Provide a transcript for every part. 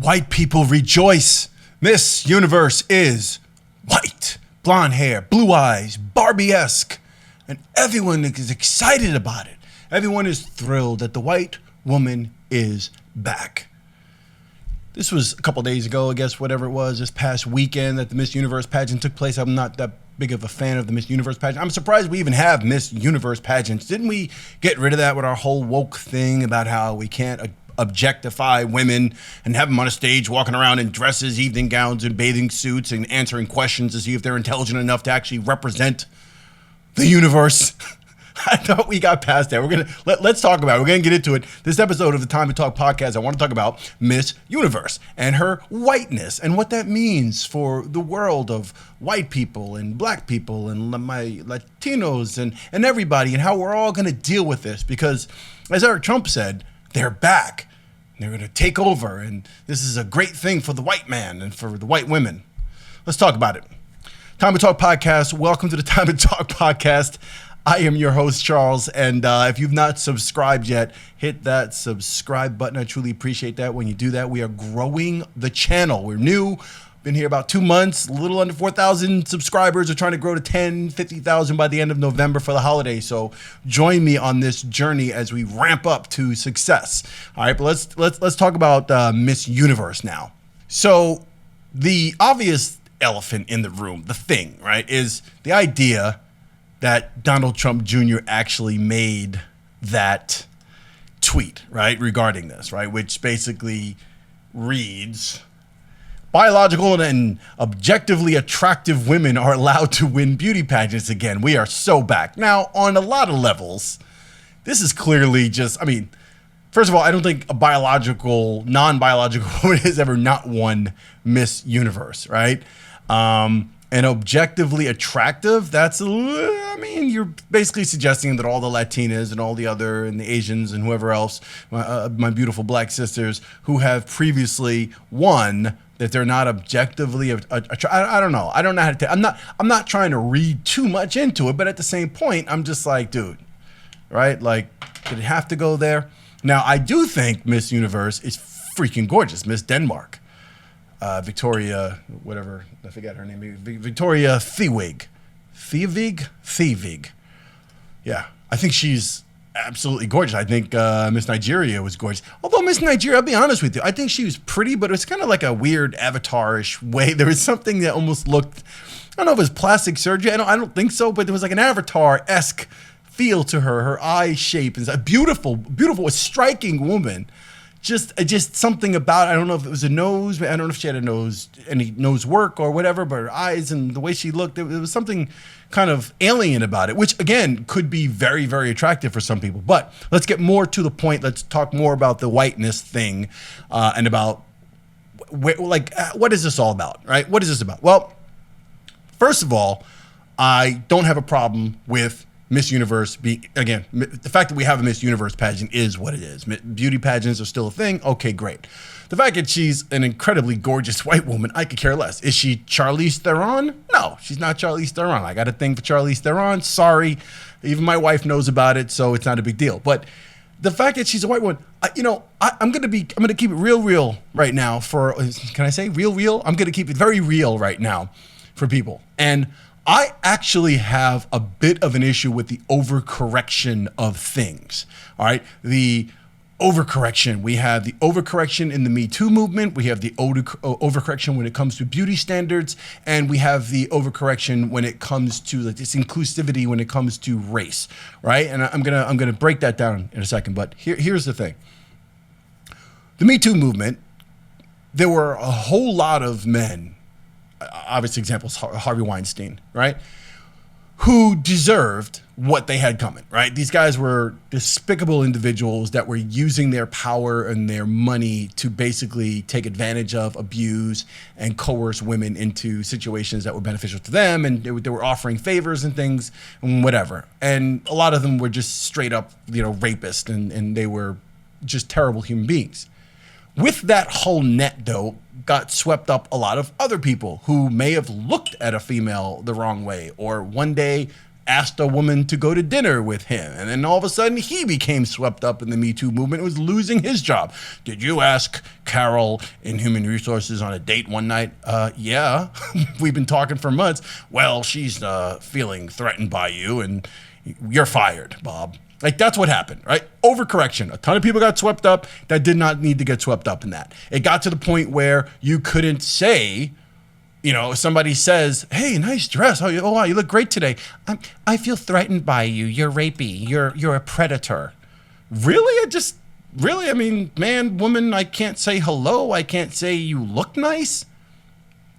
White people rejoice. Miss Universe is white, blonde hair, blue eyes, Barbie-esque, and everyone is excited about it. Everyone is thrilled that the white woman is back. This was a couple days ago, I guess, whatever it was, this past weekend that the Miss Universe pageant took place. I'm not that big of a fan of the Miss Universe pageant. I'm surprised we even have Miss Universe pageants. Didn't we get rid of that with our whole woke thing about how we can't objectify women and have them on a stage walking around in dresses, evening gowns, and bathing suits and answering questions to see if they're intelligent enough to actually represent the universe? I thought we got past that. Let's talk about it. We're gonna get into it. This episode of the Time to Talk podcast, I want to talk about Miss Universe and her whiteness and what that means for the world of white people and black people and my Latinos and everybody, and how we're all gonna deal with this, because as Eric Trump said, they're back. They're gonna take over, and this is a great thing for the white man and for the white women. Let's talk about it. Time to Talk podcast. Welcome to the Time to Talk podcast. I am your host, Charles, and if you've not subscribed yet, hit that subscribe button. I truly appreciate that when you do that. We are growing the channel. We're new. Been here about 2 months, a little under 4,000 subscribers. We're trying to grow to 10, 50,000 by the end of November for the holiday. So join me on this journey as we ramp up to success. All right, but let's talk about Miss Universe now. So the obvious elephant in the room, the thing, right, is the idea that Donald Trump Jr. actually made that tweet, right, regarding this, right, which basically reads, biological and objectively attractive women are allowed to win beauty pageants again. We are so back. Now, on a lot of levels, this is clearly just, I mean, first of all, I don't think a biological, non-biological woman has ever not won Miss Universe, right? And objectively attractive, that's, I mean, you're basically suggesting that all the Latinas and all the other, and the Asians and whoever else, my beautiful black sisters who have previously won, that they're not objectively, I don't know. I don't know how to, I'm not trying to read too much into it, but at the same point, I'm just like, dude, right? Like, did it have to go there? Now, I do think Miss Universe is freaking gorgeous. Miss Denmark. Victoria, whatever, I forget her name, Victoria Thievig. Yeah, I think she's absolutely gorgeous. I think Miss Nigeria was gorgeous. Although Miss Nigeria, I'll be honest with you, I think she was pretty, but it's kind of like a weird avatar-ish way. There was something that almost looked, I don't know if it was plastic surgery, I don't think so, but there was like an avatar-esque feel to her. Her eye shape is a beautiful, a striking woman. Just something about, I don't know if it was a nose, I don't know if she had any nose work or whatever, but her eyes and the way she looked, there was something kind of alien about it, which again could be very, very attractive for some people. But let's get more to the point. Let's talk more about the whiteness thing and about what is this all about, right? What is this about? Well, first of all, I don't have a problem with Miss Universe again, the fact that we have a Miss Universe pageant is what it is. Beauty pageants are still a thing. Okay, great. The fact that she's an incredibly gorgeous white woman, I could care less. Is she Charlize Theron? No, she's not Charlize Theron. I got a thing for Charlize Theron. Sorry. Even my wife knows about it, so it's not a big deal. But the fact that she's a white woman, I'm gonna keep it real right now can I say real? I'm gonna keep it very real right now for people. And I actually have a bit of an issue with the overcorrection of things. All right, the overcorrection. We have the overcorrection in the Me Too movement. We have the overcorrection when it comes to beauty standards, and we have the overcorrection when it comes to like this inclusivity when it comes to race. Right, and I'm gonna break that down in a second. But here's the thing: the Me Too movement. There were a whole lot of men. Obvious examples, Harvey Weinstein, right? Who deserved what they had coming, right? These guys were despicable individuals that were using their power and their money to basically take advantage of, abuse, and coerce women into situations that were beneficial to them. And they were offering favors and things and whatever. And a lot of them were just straight up, rapists, and they were just terrible human beings. With that whole net, though, got swept up a lot of other people who may have looked at a female the wrong way, or one day asked a woman to go to dinner with him. And then all of a sudden he became swept up in the Me Too movement and was losing his job. Did you ask Carol in Human Resources on a date one night? Yeah, we've been talking for months. Well, she's feeling threatened by you and you're fired, Bob. Like, that's what happened, right? Overcorrection. A ton of people got swept up that did not need to get swept up in that. It got to the point where you couldn't say, you know, somebody says, hey, nice dress. Oh, wow, you look great today. I feel threatened by you. You're rapey. You're a predator. Really? I mean, man, woman, I can't say hello. I can't say you look nice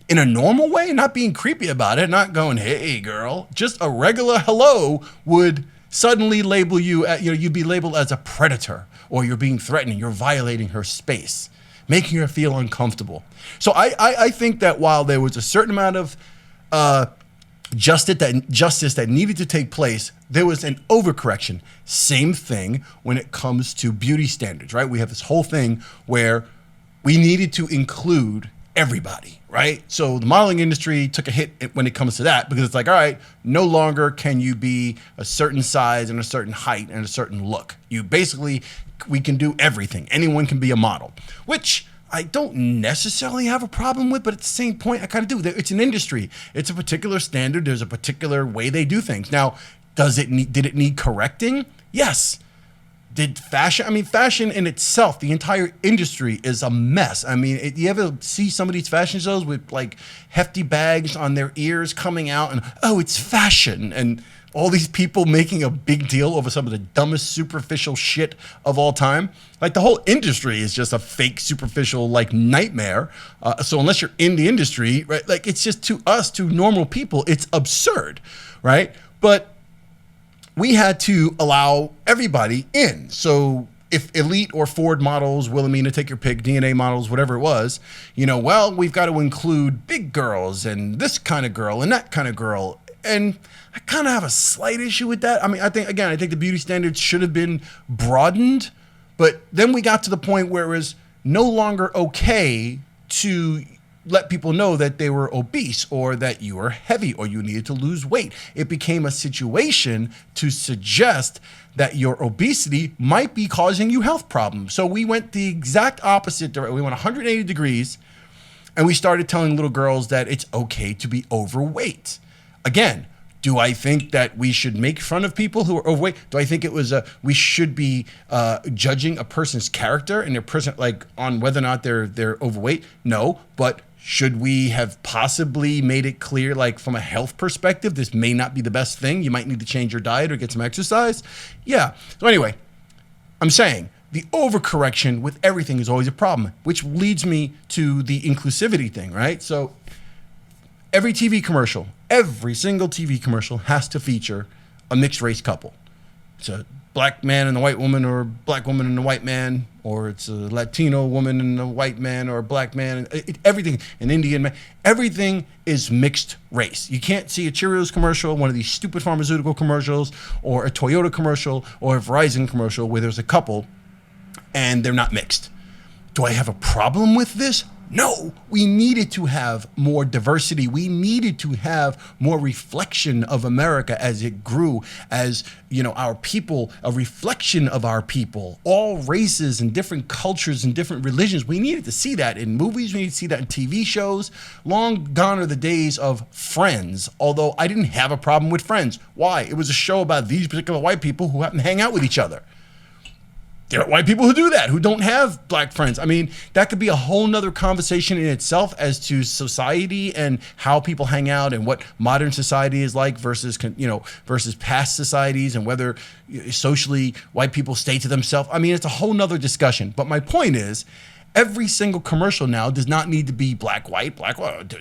in a normal way, not being creepy about it, not going, hey, girl. Just a regular hello would suddenly label you, you'd be labeled as a predator, or you're being threatening, you're violating her space, making her feel uncomfortable. So I think that while there was a certain amount of justice that needed to take place, there was an overcorrection. Same thing when it comes to beauty standards, right? We have this whole thing where we needed to include everybody, right? So the modeling industry took a hit when it comes to that, because it's like, all right, no longer can you be a certain size and a certain height and a certain look. We can do everything. Anyone can be a model, which I don't necessarily have a problem with, but at the same point, I kind of do. It's an industry. It's a particular standard. There's a particular way they do things. Now, did it need correcting? Yes. Did fashion in itself, the entire industry is a mess. I mean, you ever see some of these fashion shows with like hefty bags on their ears coming out and, oh, it's fashion, and all these people making a big deal over some of the dumbest superficial shit of all time? Like, the whole industry is just a fake superficial like nightmare. So unless you're in the industry, right, like, it's just, to us, to normal people, it's absurd, right? But we had to allow everybody in. So if Elite or Ford models, Wilhelmina, take your pick, DNA models, whatever it was, well, we've got to include big girls and this kind of girl and that kind of girl. And I kind of have a slight issue with that. I mean, I think the beauty standards should have been broadened, but then we got to the point where it was no longer okay to let people know that they were obese or that you were heavy or you needed to lose weight. It became a situation to suggest that your obesity might be causing you health problems. So we went the exact opposite direction. We went 180 degrees, and we started telling little girls that it's okay to be overweight. Again, do I think that we should make fun of people who are overweight? Do I think we should be judging a person's character and their person, like, on whether or not they're overweight? No, but should we have possibly made it clear, like, from a health perspective, this may not be the best thing? You might need to change your diet or get some exercise. Yeah. So anyway, I'm saying the overcorrection with everything is always a problem, which leads me to the inclusivity thing, right? So every single TV commercial has to feature a mixed race couple. It's a black man and a white woman, or a black woman and a white man, or it's a Latino woman and a white man, or a black man. Everything, an Indian man, everything is mixed race. You can't see a Cheerios commercial, one of these stupid pharmaceutical commercials, or a Toyota commercial, or a Verizon commercial where there's a couple and they're not mixed. Do I have a problem with this? No, we needed to have more diversity. We needed to have more reflection of America as it grew, as, our people, a reflection of our people, all races and different cultures and different religions. We needed to see that in movies. We needed to see that in TV shows. Long gone are the days of Friends, although I didn't have a problem with Friends. Why? It was a show about these particular white people who happen to hang out with each other. There are white people who do that, who don't have black friends. I mean, that could be a whole nother conversation in itself as to society and how people hang out and what modern society is like versus past societies, and whether socially white people stay to themselves. I mean, it's a whole nother discussion. But my point is, every single commercial now does not need to be black, white.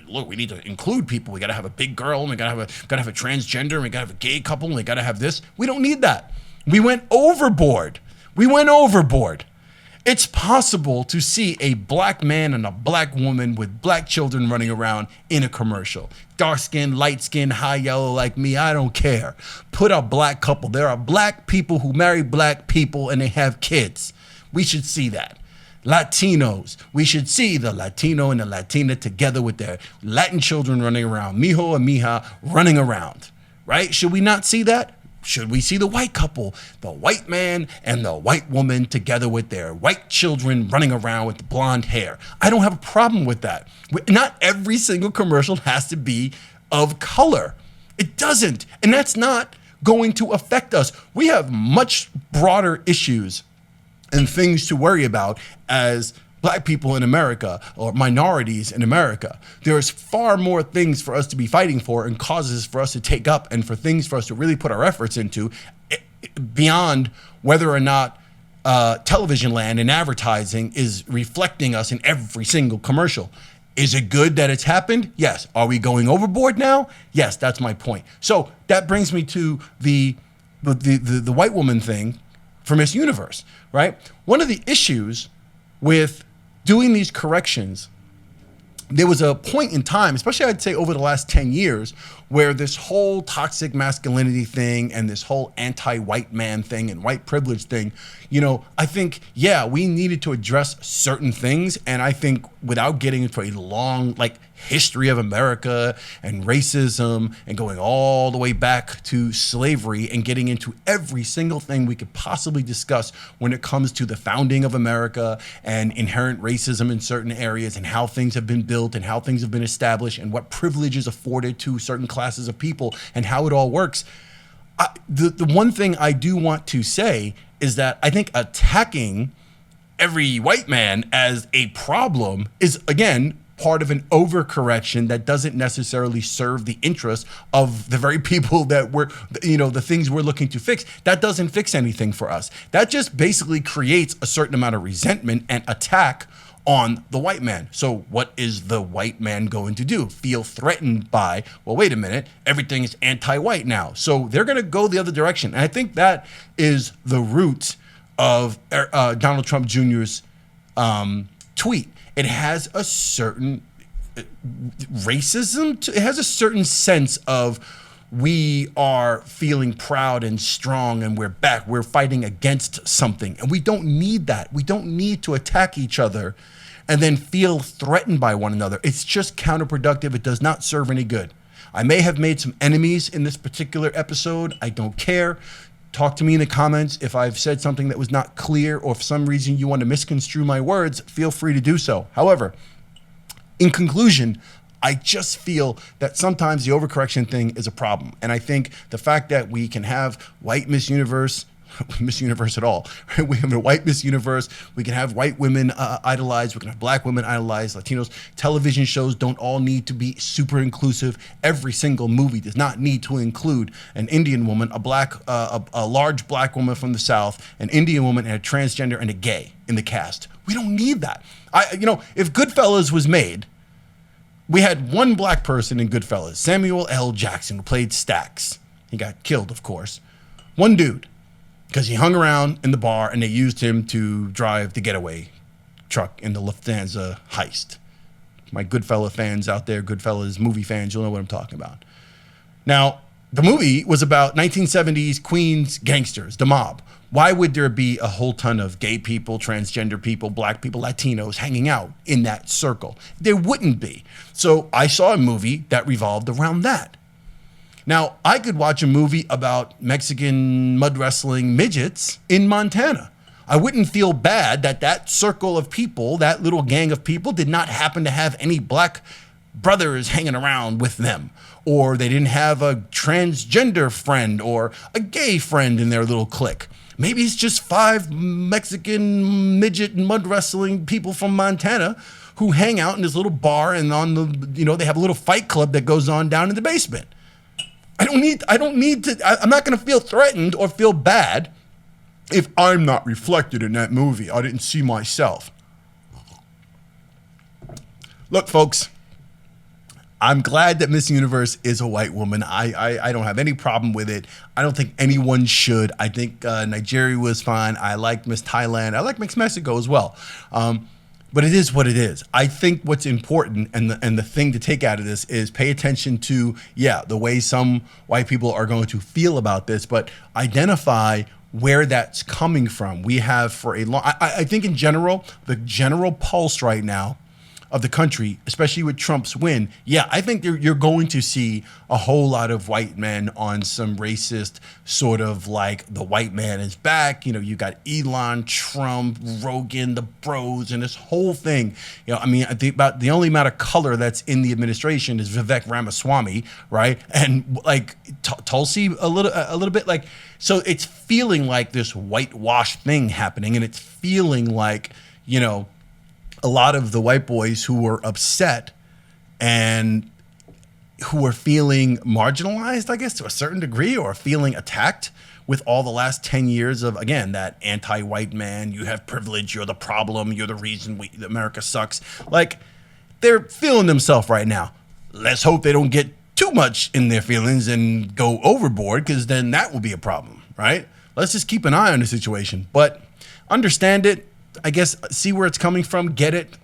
Look, we need to include people. We got to have a big girl, and we got to have a transgender, and we got to have a gay couple, and we got to have this. We don't need that. We went overboard. It's possible to see a black man and a black woman with black children running around in a commercial. Dark skin, light skin, high yellow like me, I don't care. Put a black couple. There are black people who marry black people and they have kids. We should see that. Latinos, we should see the Latino and the Latina together with their Latin children running around. Mijo and mija running around. right? Should we not see that? Should we see the white couple, the white man and the white woman together with their white children running around with the blonde hair? I don't have a problem with that. Not every single commercial has to be of color. It doesn't. And that's not going to affect us. We have much broader issues and things to worry about as Black people in America or minorities in America. There's far more things for us to be fighting for and causes for us to take up and for things for us to really put our efforts into beyond whether or not television land and advertising is reflecting us in every single commercial. Is it good that it's happened? Yes. Are we going overboard now? Yes, that's my point. So that brings me to the white woman thing for Miss Universe, right? One of the issues with doing these corrections, there was a point in time, especially I'd say over the last 10 years, where this whole toxic masculinity thing and this whole anti-white man thing and white privilege thing, I think, we needed to address certain things. And I think without getting into a long, history of America and racism and going all the way back to slavery and getting into every single thing we could possibly discuss when it comes to the founding of America and inherent racism in certain areas and how things have been built and how things have been established and what privileges afforded to certain classes of people and how it all works. The one thing I do want to say is that I think attacking every white man as a problem is, again, part of an overcorrection that doesn't necessarily serve the interests of the very people that the things we're looking to fix. That doesn't fix anything for us. That just basically creates a certain amount of resentment and attack on the white man. So what is the white man going to do? Feel threatened by, well, wait a minute, everything is anti-white now. So they're going to go the other direction. And I think that is the root of Donald Trump Jr.'s tweet. It has a certain racism. It has a certain sense of we are feeling proud and strong and we're back. We're fighting against something. And we don't need that. We don't need to attack each other and then feel threatened by one another. It's just counterproductive. It does not serve any good. I may have made some enemies in this particular episode. I don't care. Talk to me in the comments. If I've said something that was not clear or for some reason you want to misconstrue my words, feel free to do so. However, in conclusion, I just feel that sometimes the overcorrection thing is a problem. And I think the fact that we can have white Miss Universe at all, right? We have a white Miss Universe. We can have white women idolized. We can have black women idolized, Latinos. Television shows don't all need to be super inclusive. Every single movie does not need to include an Indian woman, a large black woman from the South, an Indian woman, and a transgender and a gay in the cast. We don't need that. If Goodfellas was made, we had one black person in Goodfellas, Samuel L. Jackson, who played Stax. He got killed, of course. One dude, because he hung around in the bar and they used him to drive the getaway truck in the Lufthansa heist. My Goodfella fans out there, Goodfellas movie fans, you'll know what I'm talking about. Now, the movie was about 1970s Queens gangsters, the mob. Why would there be a whole ton of gay people, transgender people, black people, Latinos hanging out in that circle? There wouldn't be. So I saw a movie that revolved around that. Now, I could watch a movie about Mexican mud wrestling midgets in Montana. I wouldn't feel bad that that circle of people, that little gang of people, did not happen to have any black brothers hanging around with them, or they didn't have a transgender friend or a gay friend in their little clique. Maybe it's just 5 Mexican midget mud wrestling people from Montana who hang out in this little bar and they have a little fight club that goes on down in the basement. I'm not going to feel threatened or feel bad if I'm not reflected in that movie. I didn't see myself. Look, folks, I'm glad that Miss Universe is a white woman. I don't have any problem with it. I don't think anyone should. I think Nigeria was fine. I liked Miss Thailand. I like Miss Mexico as well. But it is what it is. I think what's important and the thing to take out of this is pay attention to, the way some white people are going to feel about this, but identify where that's coming from. We have for a long, I think in general, the general pulse right now of the country, especially with Trump's win, yeah, I think you're going to see a whole lot of white men on some racist sort of like the white man is back. You know, you got Elon, Trump, Rogan, the bros, and this whole thing. You know, I mean, I think about the only amount of color that's in the administration is Vivek Ramaswamy, right? And like Tulsi a little bit, like, so it's feeling like this whitewash thing happening, and it's feeling like, you know, a lot of the white boys who were upset and who were feeling marginalized, I guess, to a certain degree, or feeling attacked with all the last 10 years of, again, that anti-white man, you have privilege, you're the problem, you're the reason America sucks. Like, they're feeling themselves right now. Let's hope they don't get too much in their feelings and go overboard, because then that will be a problem, right? Let's just keep an eye on the situation, but understand it. I guess see where it's coming from, get it,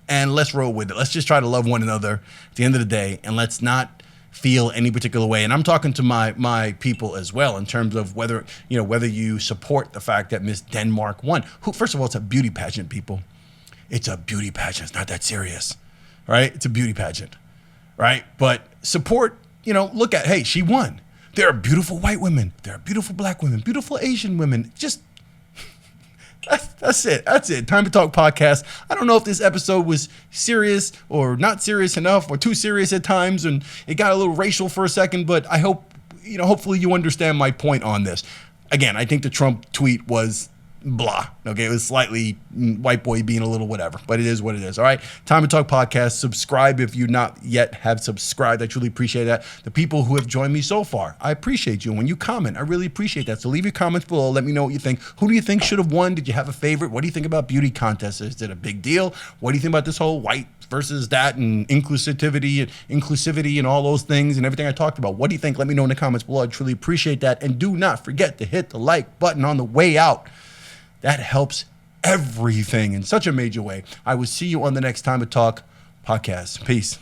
and let's roll with it. Let's just try to love one another at the end of the day, and let's not feel any particular way. And I'm talking to my people as well in terms of whether you support the fact that Miss Denmark won. Who, first of all, it's a beauty pageant, people. It's a beauty pageant. It's not that serious, right? It's a beauty pageant, right? But support, look at, hey, she won. There are beautiful white women. There are beautiful black women, beautiful Asian women. Just That's it. Time to Talk podcast. I don't know if this episode was serious or not serious enough or too serious at times, and it got a little racial for a second, but I hope, hopefully you understand my point on this. Again, I think the Trump tweet was blah. Okay, it was slightly white boy being a little whatever, but it is what it is. All right, Time to Talk podcast. Subscribe if you not yet have subscribed. I truly appreciate that. The people who have joined me so far, I appreciate you. And when you comment, I really appreciate that. So leave your comments below. Let me know what you think. Who do you think should have won? Did you have a favorite? What do you think about beauty contests? Is it a big deal? What do you think about this whole white versus that and inclusivity and all those things and everything I talked about? What do you think? Let me know in the comments below. I truly appreciate that. And do not forget to hit the like button on the way out. That helps everything in such a major way. I will see you on the next Time to Talk podcast. Peace.